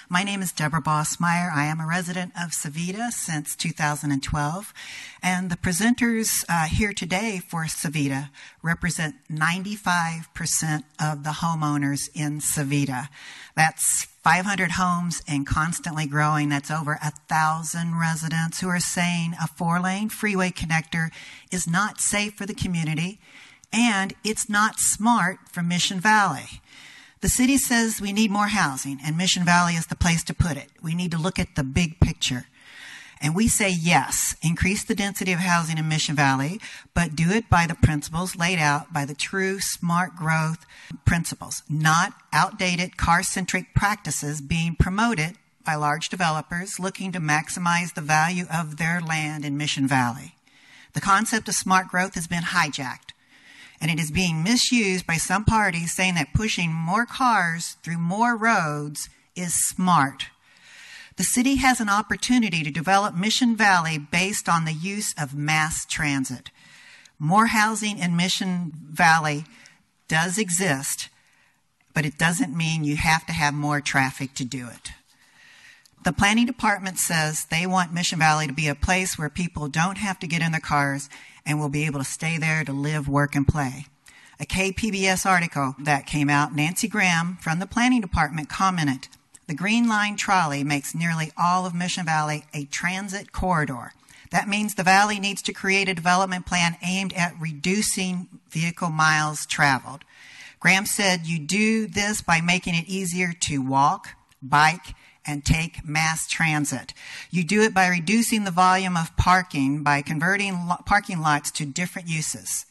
My name is Deborah Bossmeyer. I am a resident of Civita since 2012, and the presenters here today for Civita represent 95% of the homeowners in Civita. That's 500 homes and constantly growing. That's over 1,000 residents who are saying a 4-lane freeway connector is not safe for the community, and it's not smart for Mission Valley. The city says we need more housing, and Mission Valley is the place to put it. We need to look at the big picture. And we say yes, increase the density of housing in Mission Valley, but do it by the principles laid out by the true smart growth principles, not outdated car-centric practices being promoted by large developers looking to maximize the value of their land in Mission Valley. The concept of smart growth has been hijacked, and it is being misused by some parties saying that pushing more cars through more roads is smart. The city has an opportunity to develop Mission Valley based on the use of mass transit. More housing in Mission Valley does exist, but it doesn't mean you have to have more traffic to do it. The planning department says they want Mission Valley to be a place where people don't have to get in their cars and will be able to stay there to live, work, and play. A KPBS article that came out, Nancy Graham from the planning department commented, "The Green Line trolley makes nearly all of Mission Valley a transit corridor. That means the valley needs to create a development plan aimed at reducing vehicle miles traveled." Graham said you do this by making it easier to walk, bike, and take mass transit. You do it by reducing the volume of parking, by converting parking lots to different uses.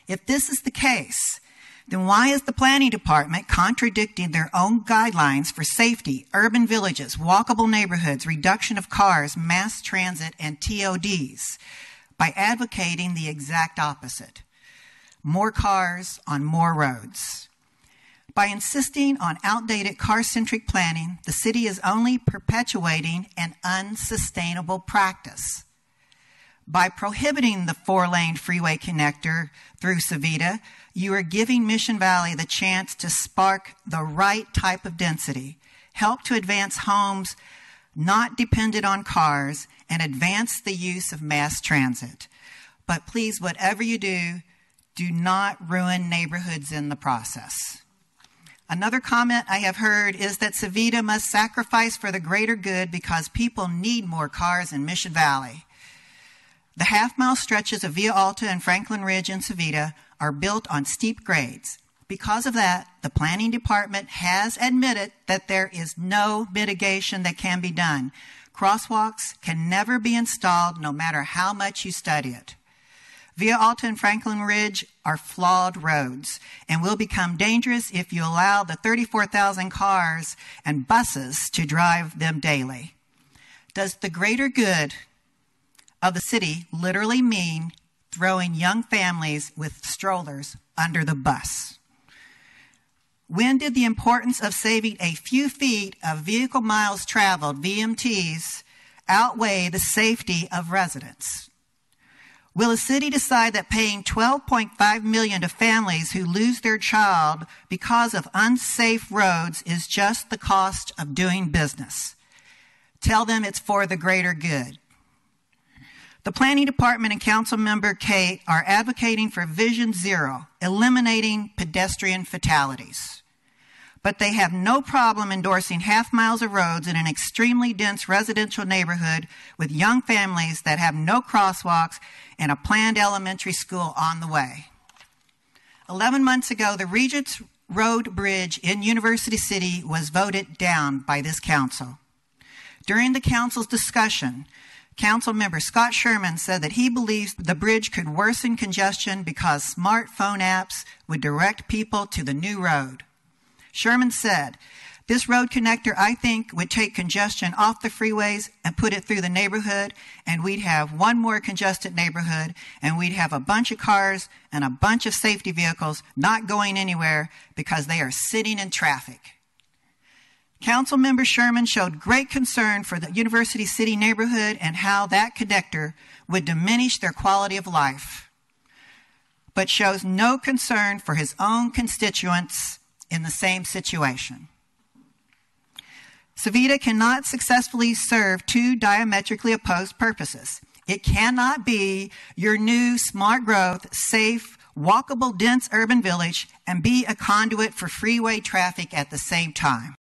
If this is the case, then why is the planning department contradicting their own guidelines for safety, urban villages, walkable neighborhoods, reduction of cars, mass transit, and TODs by advocating the exact opposite? More cars on more roads. By insisting on outdated car-centric planning, the city is only perpetuating an unsustainable practice. By prohibiting the 4-lane freeway connector through Civita, you are giving Mission Valley the chance to spark the right type of density, help to advance homes not dependent on cars, and advance the use of mass transit. But please, whatever you do, do not ruin neighborhoods in the process. Another comment I have heard is that Civita must sacrifice for the greater good because people need more cars in Mission Valley. The half-mile stretches of Via Alta and Franklin Ridge in Civita are built on steep grades. Because of that, the planning department has admitted that there is no mitigation that can be done. Crosswalks can never be installed no matter how much you study it. Via Alta and Franklin Ridge are flawed roads and will become dangerous if you allow the 34,000 cars and buses to drive them daily. Does the greater good of the city literally mean throwing young families with strollers under the bus? When did the importance of saving a few feet of vehicle miles traveled, VMTs, outweigh the safety of residents? Will the city decide that paying $12.5 million to families who lose their child because of unsafe roads is just the cost of doing business? Tell them it's for the greater good. The planning department and council member Kate are advocating for Vision Zero, eliminating pedestrian fatalities. But they have no problem endorsing half miles of roads in an extremely dense residential neighborhood with young families that have no crosswalks and a planned elementary school on the way. 11 months ago, the Regents Road Bridge in University City was voted down by this council. During the council's discussion, Council member Scott Sherman said that he believes the bridge could worsen congestion because smartphone apps would direct people to the new road. Sherman said, "This road connector, I think, would take congestion off the freeways and put it through the neighborhood, and we'd have one more congested neighborhood, and we'd have a bunch of cars and a bunch of safety vehicles not going anywhere because they are sitting in traffic." Councilmember Sherman showed great concern for the University City neighborhood and how that connector would diminish their quality of life, but shows no concern for his own constituents in the same situation. Civita cannot successfully serve two diametrically opposed purposes. It cannot be your new smart growth, safe, walkable, dense urban village and be a conduit for freeway traffic at the same time.